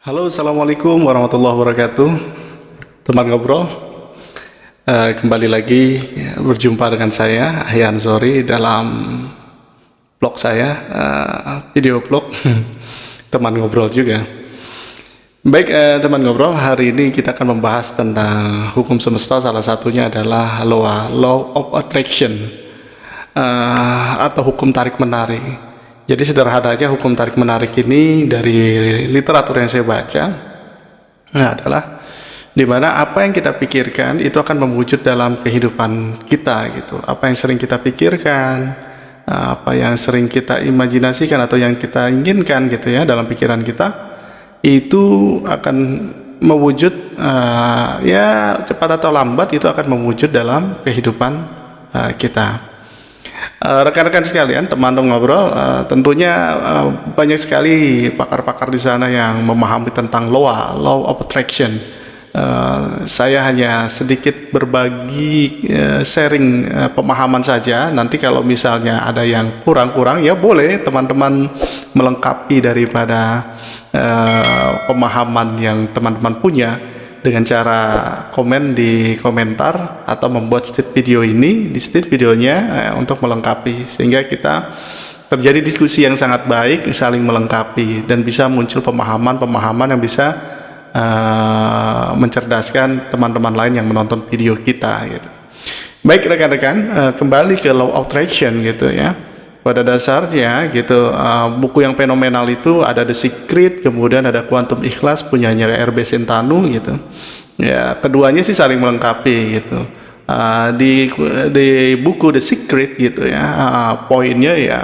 Halo, assalamualaikum warahmatullahi wabarakatuh. Teman ngobrol, kembali lagi berjumpa dengan saya Ahyan Zori dalam blog saya, video blog teman ngobrol juga. Baik, teman ngobrol, hari ini kita akan membahas tentang hukum semesta. Salah satunya adalah law of attraction, atau hukum tarik menarik. Jadi sederhananya hukum tarik menarik ini dari literatur yang saya baca adalah dimana apa yang kita pikirkan itu akan mewujud dalam kehidupan kita gitu. Apa yang sering kita pikirkan, apa yang sering kita imajinasikan atau yang kita inginkan gitu ya dalam pikiran kita, itu akan mewujud, ya cepat atau lambat itu akan mewujud dalam kehidupan kita. Rekan-rekan sekalian, teman ngobrol, tentunya banyak sekali pakar-pakar di sana yang memahami tentang law of attraction. Saya hanya sedikit berbagi, sharing pemahaman saja. Nanti kalau misalnya ada yang kurang-kurang, ya boleh teman-teman melengkapi daripada pemahaman yang teman-teman punya dengan cara komen di komentar atau membuat state video ini di state videonya, untuk melengkapi, sehingga kita terjadi diskusi yang sangat baik, saling melengkapi, dan bisa muncul pemahaman-pemahaman yang bisa mencerdaskan teman-teman lain yang menonton video kita gitu. Baik rekan-rekan, kembali ke law of attraction gitu ya. Pada dasarnya gitu, buku yang fenomenal itu ada The Secret, kemudian ada Quantum Ikhlas punyanya RB Sentanu gitu. Ya, keduanya sih saling melengkapi gitu. Di buku The Secret gitu ya, poinnya ya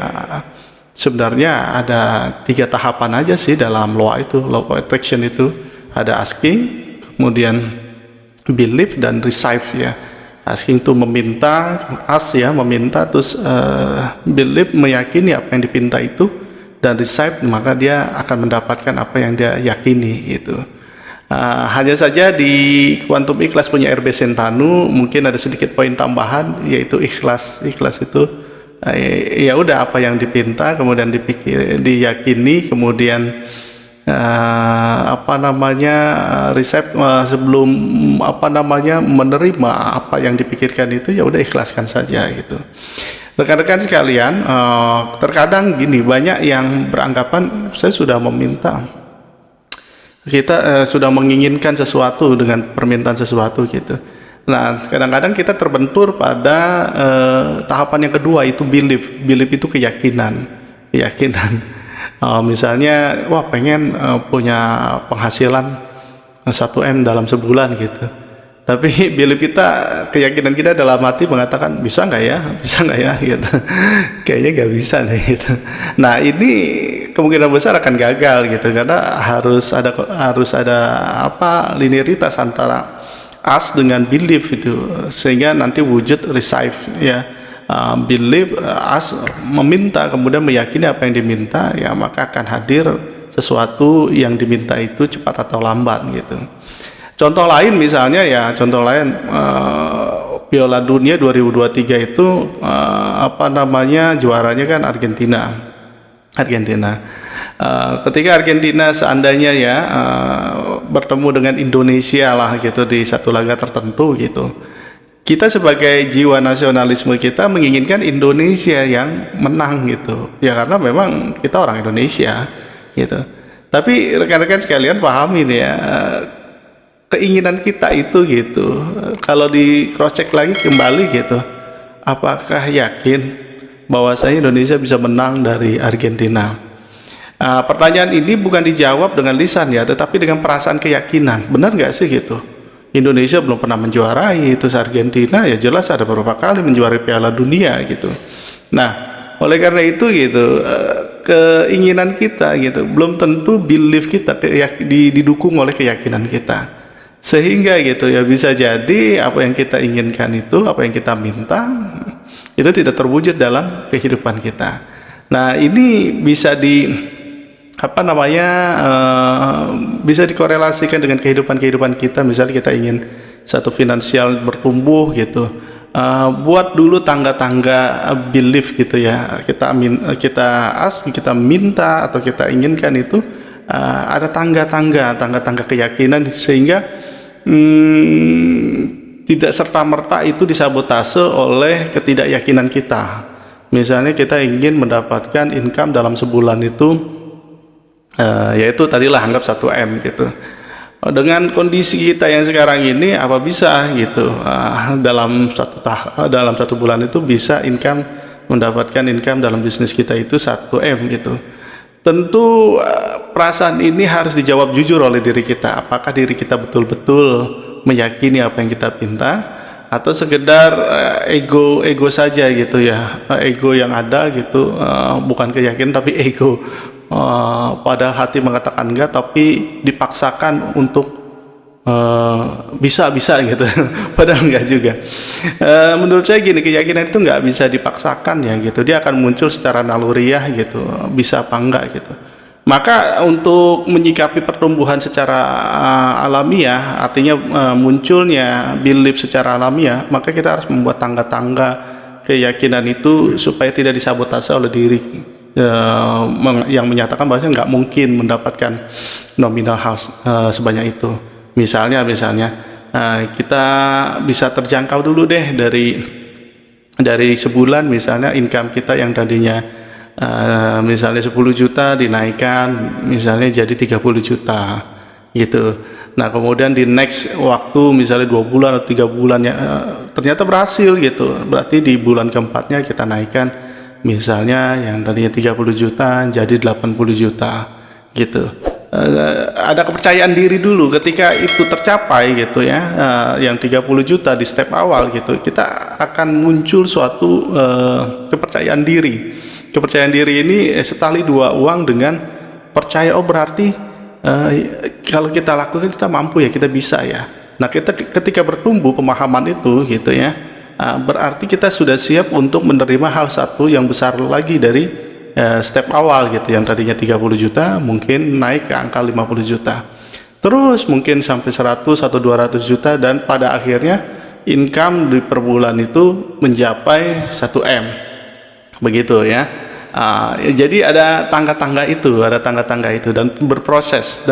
sebenarnya ada 3 tahapan aja sih dalam law of attraction itu. Ada asking, kemudian believe, dan receive ya. Asking itu meminta, meminta, terus believe meyakini apa yang dipinta itu, dan receive maka dia akan mendapatkan apa yang dia yakini gitu. Hanya saja di Quantum Ikhlas punya RB Sentanu mungkin ada sedikit poin tambahan, yaitu ikhlas itu ya udah apa yang dipinta kemudian diyakini, kemudian receive, sebelum menerima apa yang dipikirkan itu, ya udah ikhlaskan saja gitu. Rekan-rekan sekalian, terkadang gini, banyak yang beranggapan saya sudah meminta, kita sudah menginginkan sesuatu dengan permintaan sesuatu gitu. Nah, kadang-kadang kita terbentur pada tahapan yang kedua, itu belief itu keyakinan. Misalnya, wah pengen punya penghasilan 1 M dalam sebulan gitu. Tapi keyakinan kita dalam hati mengatakan bisa nggak ya gitu. Kayaknya nggak bisa nih gitu. Nah ini kemungkinan besar akan gagal gitu, karena harus ada linearitas antara as dengan belief itu, sehingga nanti wujud receive ya. Believe, as meminta, kemudian meyakini apa yang diminta, ya maka akan hadir sesuatu yang diminta itu cepat atau lambat gitu. Contoh lain misalnya Piala Dunia 2023 itu juaranya kan Argentina. Ketika Argentina seandainya bertemu dengan Indonesia lah gitu di satu laga tertentu gitu, kita sebagai jiwa nasionalisme kita menginginkan Indonesia yang menang gitu ya, karena memang kita orang Indonesia gitu. Tapi rekan-rekan sekalian pahami nih ya, keinginan kita itu gitu, kalau di cross check lagi kembali gitu, apakah yakin bahwasanya Indonesia bisa menang dari Argentina? Pertanyaan ini bukan dijawab dengan lisan ya, tetapi dengan perasaan keyakinan. Benar nggak sih gitu? Indonesia belum pernah menjuarai, terus Argentina ya jelas ada beberapa kali menjuarai Piala Dunia gitu. Nah, oleh karena itu gitu, keinginan kita gitu belum tentu belief kita didukung oleh keyakinan kita, sehingga gitu ya bisa jadi apa yang kita inginkan itu, apa yang kita minta itu tidak terwujud dalam kehidupan kita. Nah ini bisa bisa dikorelasikan dengan kehidupan kita. Misalnya kita ingin satu finansial bertumbuh gitu, buat dulu tangga-tangga belief gitu ya, kita minta atau kita inginkan itu ada tangga-tangga keyakinan sehingga tidak serta-merta itu disabotase oleh ketidakyakinan kita. Misalnya kita ingin mendapatkan income dalam sebulan itu yaitu tadilah anggap 1M gitu. Dengan kondisi kita yang sekarang ini apa bisa gitu dalam satu bulan itu bisa mendapatkan income dalam bisnis kita itu 1M gitu. Tentu perasaan ini harus dijawab jujur oleh diri kita. Apakah diri kita betul-betul meyakini apa yang kita pinta, atau sekedar ego saja gitu ya, ego yang ada gitu, bukan keyakinan tapi ego. Padahal hati mengatakan enggak tapi dipaksakan untuk bisa gitu. Padahal enggak juga. Menurut saya gini, keyakinan itu enggak bisa dipaksakan ya gitu, dia akan muncul secara naluriah gitu, bisa apa enggak gitu. Maka untuk menyikapi pertumbuhan secara alamiah, artinya munculnya belief secara alamiah, maka kita harus membuat tangga-tangga keyakinan itu supaya tidak disabotase oleh diri yang menyatakan bahwa nggak mungkin mendapatkan nominal hal sebanyak itu. Misalnya kita bisa terjangkau dulu deh dari sebulan, misalnya income kita yang tadinya misalnya 10 juta dinaikkan misalnya jadi 30 juta gitu. Nah kemudian di next waktu misalnya 2 bulan atau 3 bulan ya ternyata berhasil gitu, berarti di bulan keempatnya kita naikkan misalnya yang tadinya 30 juta jadi 80 juta gitu. Ada kepercayaan diri dulu ketika itu tercapai gitu ya, yang 30 juta di step awal gitu, kita akan muncul suatu kepercayaan diri. Kepercayaan diri ini setali dua uang dengan percaya, oh berarti kalau kita lakukan kita mampu ya, kita bisa ya. Nah kita ketika bertumbuh pemahaman itu gitu ya, berarti kita sudah siap untuk menerima hal satu yang besar lagi dari step awal gitu, yang tadinya 30 juta mungkin naik ke angka 50 juta, terus mungkin sampai 100 atau 200 juta, dan pada akhirnya income di per bulan itu mencapai 1M begitu ya. Jadi ada tangga-tangga itu dan berproses.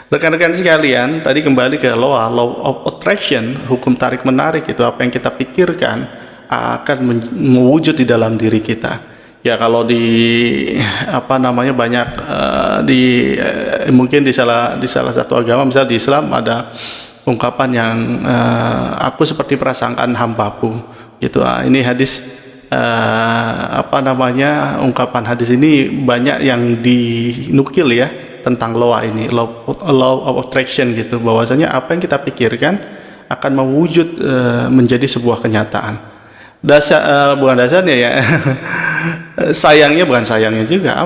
Rekan-rekan sekalian, tadi kembali ke law of attraction, hukum tarik menarik itu, apa yang kita pikirkan akan mewujud di dalam diri kita. Ya kalau banyak mungkin di salah satu agama, misalnya di Islam ada ungkapan yang aku seperti prasangkaan hambaku gitu. Ini hadis ungkapan hadis ini banyak yang dinukil ya tentang law of attraction gitu, bahwasanya apa yang kita pikirkan akan mewujud menjadi sebuah kenyataan. Bukan dasarnya ya bukan sayangnya juga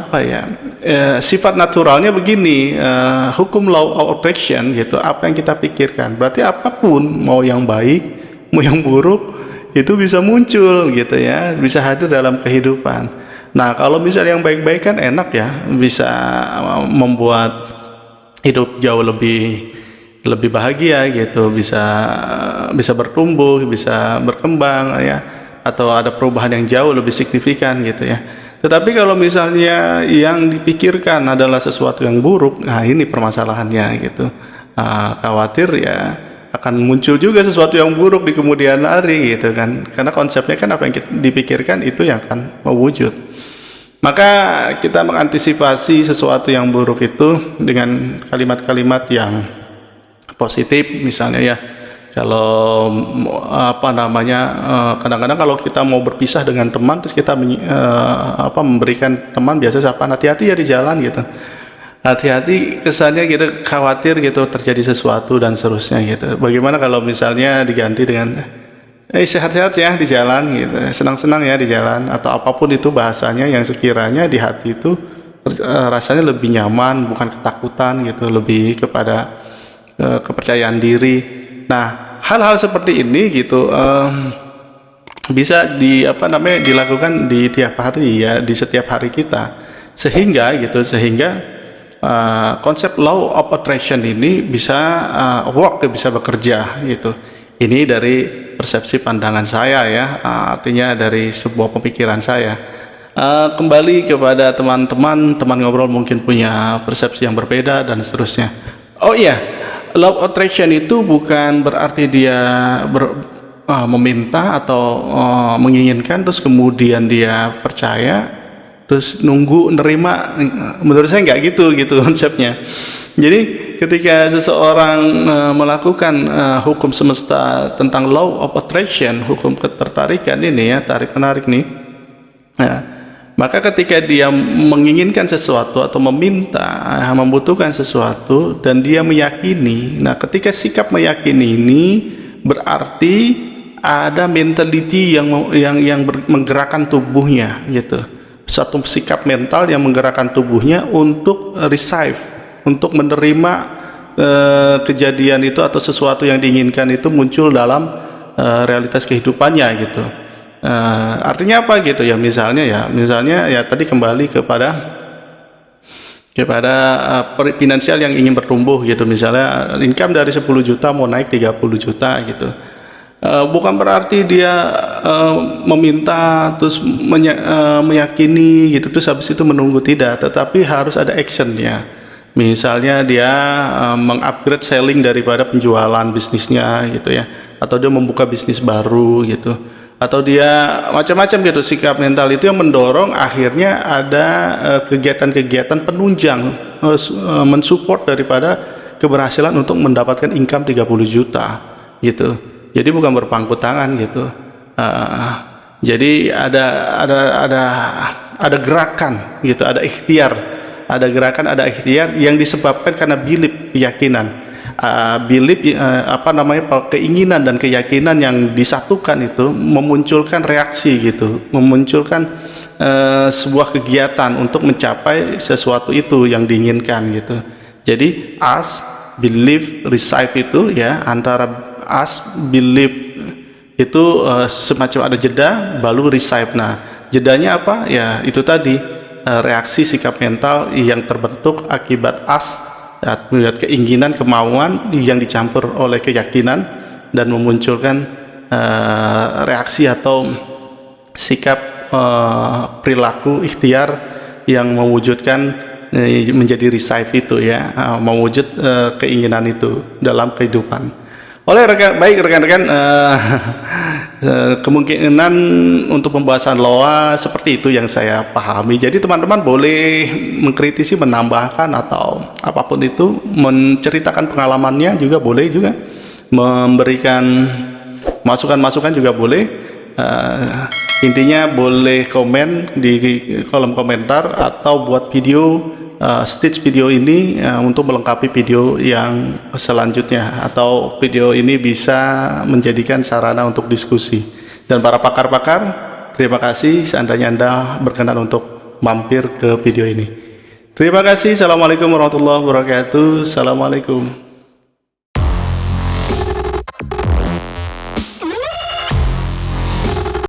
sifat naturalnya begini, hukum law of attraction gitu, apa yang kita pikirkan berarti apapun, mau yang baik mau yang buruk itu bisa muncul gitu ya, bisa hadir dalam kehidupan. Nah kalau misalnya yang baik-baik kan enak ya, bisa membuat hidup jauh lebih bahagia gitu, bisa bertumbuh, bisa berkembang ya, atau ada perubahan yang jauh lebih signifikan gitu ya. Tetapi kalau misalnya yang dipikirkan adalah sesuatu yang buruk, nah ini permasalahannya gitu. Khawatir ya akan muncul juga sesuatu yang buruk di kemudian hari gitu kan, karena konsepnya kan apa yang dipikirkan itu yang akan mewujud. Maka kita mengantisipasi sesuatu yang buruk itu dengan kalimat-kalimat yang positif, misalnya ya, kalau kadang-kadang kalau kita mau berpisah dengan teman, terus kita memberikan teman biasa sapaan, hati-hati ya di jalan gitu, hati-hati, kesannya gitu khawatir gitu terjadi sesuatu dan seterusnya gitu. Bagaimana kalau misalnya diganti dengan sehat-sehat ya di jalan gitu, senang-senang ya di jalan, atau apapun itu bahasanya yang sekiranya di hati itu rasanya lebih nyaman, bukan ketakutan gitu, lebih kepada kepercayaan diri. Nah hal-hal seperti ini gitu bisa dilakukan di tiap hari ya, di setiap hari kita, sehingga konsep law of attraction ini bisa bisa bekerja gitu. Ini dari persepsi pandangan saya ya, artinya dari sebuah pemikiran saya. Kembali kepada teman ngobrol mungkin punya persepsi yang berbeda dan seterusnya. Oh iya, law of attraction itu bukan berarti dia meminta atau menginginkan terus kemudian dia percaya terus nunggu nerima. Menurut saya nggak gitu konsepnya. Jadi ketika seseorang melakukan hukum semesta tentang law of attraction, hukum ketertarikan ini ya, tarik menarik nih. Nah, maka ketika dia menginginkan sesuatu atau meminta, membutuhkan sesuatu dan dia meyakini, nah ketika sikap meyakini ini berarti ada mentality yang menggerakkan tubuhnya gitu. Satu sikap mental yang menggerakkan tubuhnya untuk receive, untuk menerima kejadian itu atau sesuatu yang diinginkan itu muncul dalam realitas kehidupannya gitu. Artinya apa gitu ya, misalnya ya tadi kembali kepada finansial yang ingin bertumbuh gitu, misalnya income dari 10 juta mau naik 30 juta gitu. Bukan berarti dia meminta terus meyakini gitu terus habis itu menunggu, tidak, tetapi harus ada actionnya. Misalnya dia mengupgrade selling daripada penjualan bisnisnya gitu ya, atau dia membuka bisnis baru gitu, atau dia macam-macam gitu. Sikap mental itu yang mendorong akhirnya ada kegiatan-kegiatan penunjang mensupport daripada keberhasilan untuk mendapatkan income 30 juta gitu. Jadi bukan berpangku tangan gitu. Jadi ada gerakan gitu, ada ikhtiar, yang disebabkan karena belief, keyakinan. Keinginan dan keyakinan yang disatukan itu memunculkan reaksi gitu, memunculkan sebuah kegiatan untuk mencapai sesuatu itu yang diinginkan gitu. Jadi ask, believe, receive itu ya, antara ask, believe itu semacam ada jeda, baru receive. Nah, jedanya apa ya, itu tadi reaksi sikap mental yang terbentuk akibat ask, melihat keinginan, kemauan yang dicampur oleh keyakinan dan memunculkan reaksi atau sikap perilaku ikhtiar yang mewujudkan menjadi receive itu ya, mewujud keinginan itu dalam kehidupan. Oleh rekan-rekan, kemungkinan untuk pembahasan loa seperti itu yang saya pahami. Jadi teman-teman boleh mengkritisi, menambahkan atau apapun itu, menceritakan pengalamannya juga boleh, juga memberikan masukan-masukan juga boleh. Intinya boleh komen di kolom komentar atau buat video, stage video ini untuk melengkapi video yang selanjutnya, atau video ini bisa menjadikan sarana untuk diskusi. Dan para pakar-pakar, terima kasih seandainya Anda berkenan untuk mampir ke video ini. Terima kasih. Assalamualaikum warahmatullahi wabarakatuh. Assalamualaikum.